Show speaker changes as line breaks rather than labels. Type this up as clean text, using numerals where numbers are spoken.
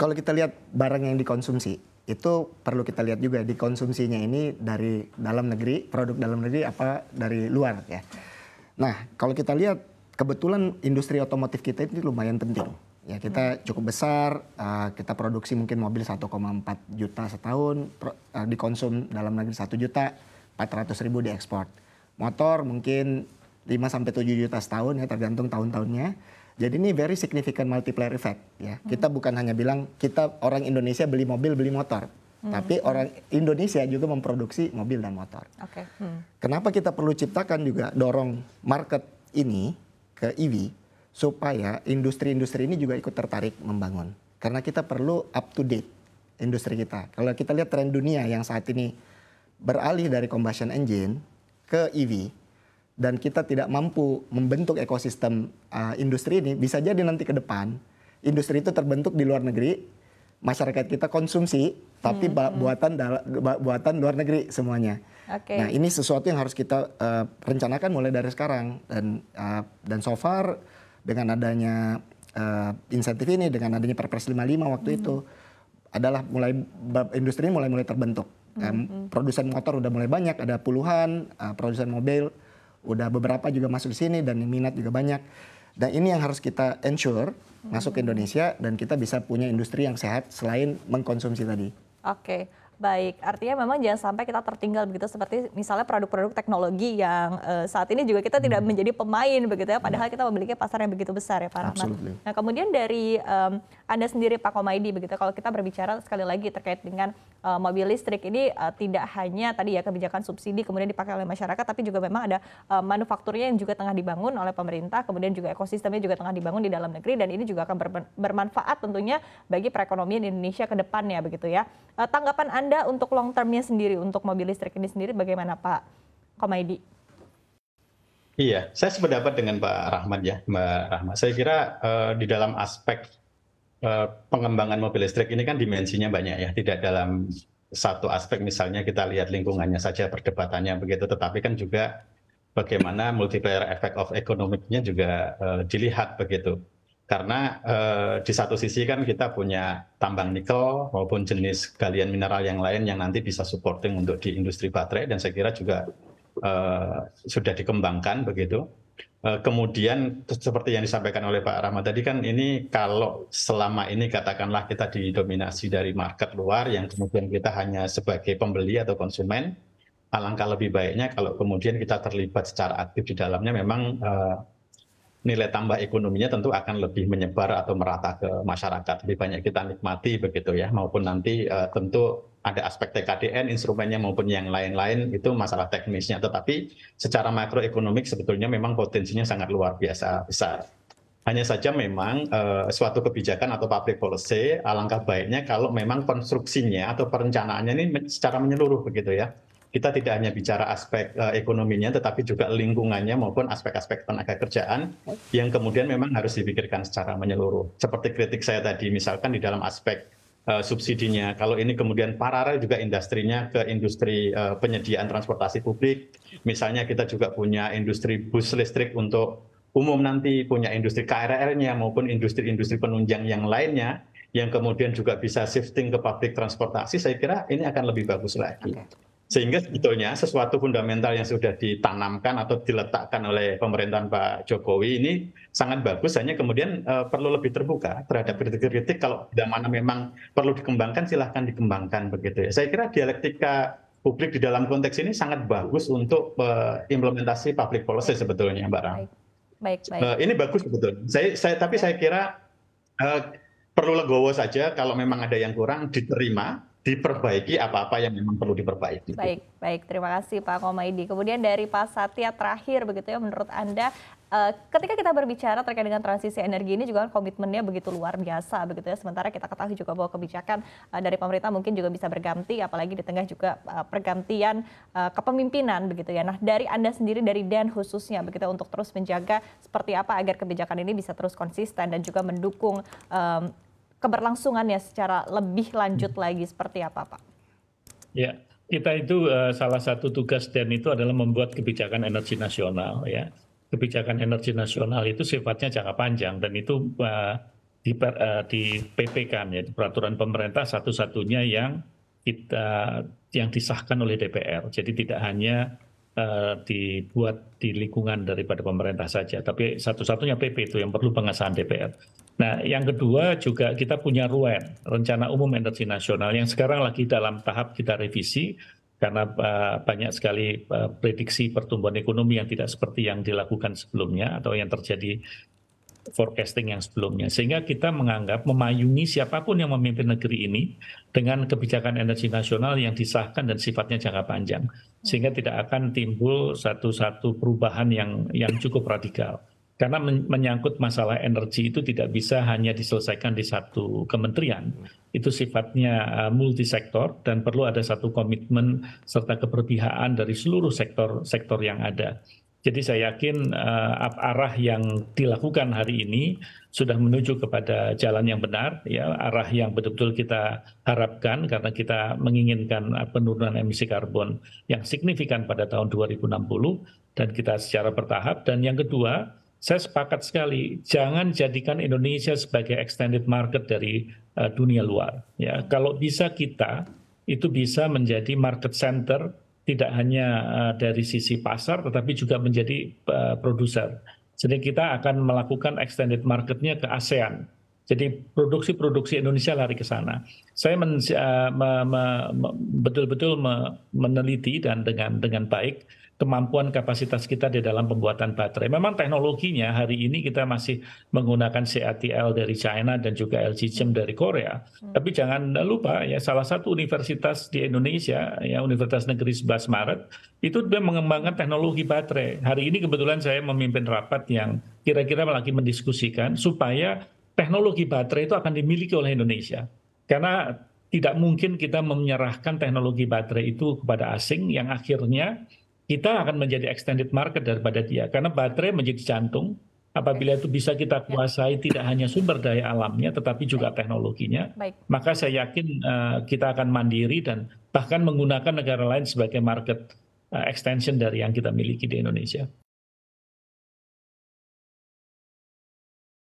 Kalau kita lihat barang yang dikonsumsi, itu perlu kita lihat juga dikonsumsinya ini dari dalam negeri, produk dalam negeri apa dari luar ya. Nah, kalau kita lihat kebetulan industri otomotif kita ini lumayan penting. Ya, kita cukup besar, kita produksi mungkin mobil 1,4 juta setahun, dikonsum dalam negeri 1 juta, 400.000 diekspor. Motor mungkin 5-7 juta setahun ya, tergantung tahun-tahunnya. Jadi ini very significant multiplier effect ya. Kita bukan hanya bilang kita orang Indonesia beli mobil, beli motor. Tapi orang Indonesia juga memproduksi mobil dan motor. Kenapa kita perlu ciptakan juga dorong market ini ke EV supaya industri-industri ini juga ikut tertarik membangun. Karena kita perlu up to date industri kita. Kalau kita lihat tren dunia yang saat ini beralih dari combustion engine ke EV dan kita tidak mampu membentuk ekosistem industri ini, bisa jadi nanti ke depan industri itu terbentuk di luar negeri, masyarakat kita konsumsi tapi buatan luar negeri semuanya. Nah, ini sesuatu yang harus kita rencanakan mulai dari sekarang dan so far dengan adanya insentif ini, dengan adanya Perpres 55 waktu itu adalah industri ini mulai terbentuk. Produsen motor udah mulai banyak, ada puluhan, produsen mobil udah beberapa juga masuk di sini dan minat juga banyak. Dan ini yang harus kita ensure masuk ke Indonesia dan kita bisa punya industri yang sehat selain mengkonsumsi tadi.
Baik, artinya memang jangan sampai kita tertinggal begitu seperti misalnya produk-produk teknologi yang saat ini juga kita tidak menjadi pemain begitu ya, padahal kita memiliki pasar yang begitu besar ya Pak Rahmat. Nah, kemudian dari Anda sendiri Pak Komaydi begitu, kalau kita berbicara sekali lagi terkait dengan mobil listrik ini tidak hanya tadi ya kebijakan subsidi kemudian dipakai oleh masyarakat, tapi juga memang ada manufakturnya yang juga tengah dibangun oleh pemerintah, kemudian juga ekosistemnya juga tengah dibangun di dalam negeri dan ini juga akan bermanfaat tentunya bagi perekonomian Indonesia ke depannya begitu ya. Tanggapan Anda untuk long termnya sendiri, untuk mobil listrik ini sendiri bagaimana Pak Komaydi?
Iya, saya sependapat dengan Pak Rahmat ya, Mbak Rahmat. Saya kira di dalam aspek pengembangan mobil listrik ini kan dimensinya banyak ya, tidak dalam satu aspek misalnya kita lihat lingkungannya saja perdebatannya begitu, tetapi kan juga bagaimana multiplier effect of economic-nya juga dilihat begitu. Karena di satu sisi kan kita punya tambang nikel maupun jenis galian mineral yang lain yang nanti bisa supporting untuk di industri baterai dan saya kira juga sudah dikembangkan begitu. Kemudian seperti yang disampaikan oleh Pak Rahmat tadi kan ini kalau selama ini katakanlah kita didominasi dari market luar yang kemudian kita hanya sebagai pembeli atau konsumen, alangkah lebih baiknya kalau kemudian kita terlibat secara aktif di dalamnya memang nilai tambah ekonominya tentu akan lebih menyebar atau merata ke masyarakat, lebih banyak kita nikmati begitu ya, maupun nanti tentu ada aspek TKDN instrumennya maupun yang lain-lain itu masalah teknisnya, tetapi secara makroekonomik sebetulnya memang potensinya sangat luar biasa besar. Hanya saja memang suatu kebijakan atau public policy alangkah baiknya kalau memang konstruksinya atau perencanaannya ini secara menyeluruh begitu ya. Kita tidak hanya bicara aspek ekonominya, tetapi juga lingkungannya maupun aspek-aspek tenaga kerjaan yang kemudian memang harus dipikirkan secara menyeluruh. Seperti kritik saya tadi, misalkan di dalam aspek subsidinya, kalau ini kemudian paralel juga industrinya ke industri penyediaan transportasi publik, misalnya kita juga punya industri bus listrik untuk umum nanti, punya industri KRL-nya maupun industri-industri penunjang yang lainnya, yang kemudian juga bisa shifting ke public transportasi, saya kira ini akan lebih bagus lagi. Sehingga sebetulnya sesuatu fundamental yang sudah ditanamkan atau diletakkan oleh pemerintahan Pak Jokowi ini sangat bagus, hanya kemudian perlu lebih terbuka terhadap kritik-kritik. Kalau tidak mana memang perlu dikembangkan, silahkan dikembangkan begitu ya. Saya kira dialektika publik di dalam konteks ini sangat bagus untuk implementasi public policy sebetulnya, Mbak Ram.
Baik.
Ini bagus betul. Tapi saya kira perlu legowo saja kalau memang ada yang kurang diterima, diperbaiki apa-apa yang memang perlu diperbaiki.
Baik. Terima kasih Pak Komaydi. Kemudian dari Pak Satya terakhir begitu ya, menurut Anda ketika kita berbicara terkait dengan transisi energi ini juga komitmennya begitu luar biasa begitu ya. Sementara kita ketahui juga bahwa kebijakan dari pemerintah mungkin juga bisa berganti, apalagi di tengah juga pergantian kepemimpinan begitu ya. Nah, dari Anda sendiri dari DEN khususnya begitu untuk terus menjaga seperti apa agar kebijakan ini bisa terus konsisten dan juga mendukung keberlangsungannya secara lebih lanjut lagi seperti apa Pak?
Ya, kita itu salah satu tugas DEN itu adalah membuat kebijakan energi nasional ya. Kebijakan energi nasional itu sifatnya jangka panjang dan itu di PPK ya, di peraturan pemerintah satu-satunya yang disahkan oleh DPR. Jadi tidak hanya dibuat di lingkungan daripada pemerintah saja, tapi satu-satunya PP itu yang perlu pengesahan DPR. Nah, yang kedua juga kita punya RUEN, Rencana Umum Energi Nasional, yang sekarang lagi dalam tahap kita revisi karena banyak sekali prediksi pertumbuhan ekonomi yang tidak seperti yang dilakukan sebelumnya atau yang terjadi forecasting yang sebelumnya. Sehingga kita menganggap memayungi siapapun yang memimpin negeri ini dengan kebijakan energi nasional yang disahkan dan sifatnya jangka panjang. Sehingga tidak akan timbul satu-satu perubahan yang cukup radikal. Karena menyangkut masalah energi itu tidak bisa hanya diselesaikan di satu kementerian. Itu sifatnya multisektor dan perlu ada satu komitmen serta keberpihakan dari seluruh sektor yang ada. Jadi saya yakin arah yang dilakukan hari ini sudah menuju kepada jalan yang benar, ya, arah yang betul-betul kita harapkan karena kita menginginkan penurunan emisi karbon yang signifikan pada tahun 2060 dan kita secara bertahap. Dan yang kedua, saya sepakat sekali, jangan jadikan Indonesia sebagai extended market dari dunia luar. Ya, kalau bisa kita itu bisa menjadi market center, tidak hanya dari sisi pasar, tetapi juga menjadi produser. Jadi kita akan melakukan extended marketnya ke ASEAN. Jadi produksi Indonesia lari ke sana. Saya betul-betul meneliti dan dengan baik kemampuan kapasitas kita di dalam pembuatan baterai. Memang teknologinya hari ini kita masih menggunakan CATL dari China dan juga LG Chem dari Korea. Tapi jangan lupa ya, salah satu universitas di Indonesia, ya Universitas Negeri 11 Maret, itu dia mengembangkan teknologi baterai. Hari ini kebetulan saya memimpin rapat yang kira-kira lagi mendiskusikan supaya teknologi baterai itu akan dimiliki oleh Indonesia. Karena tidak mungkin kita menyerahkan teknologi baterai itu kepada asing yang akhirnya kita akan menjadi extended market daripada dia. Karena baterai menjadi jantung, apabila itu bisa kita kuasai tidak hanya sumber daya alamnya, tetapi juga teknologinya, maka saya yakin kita akan mandiri dan bahkan menggunakan negara lain sebagai market extension dari yang kita miliki di Indonesia.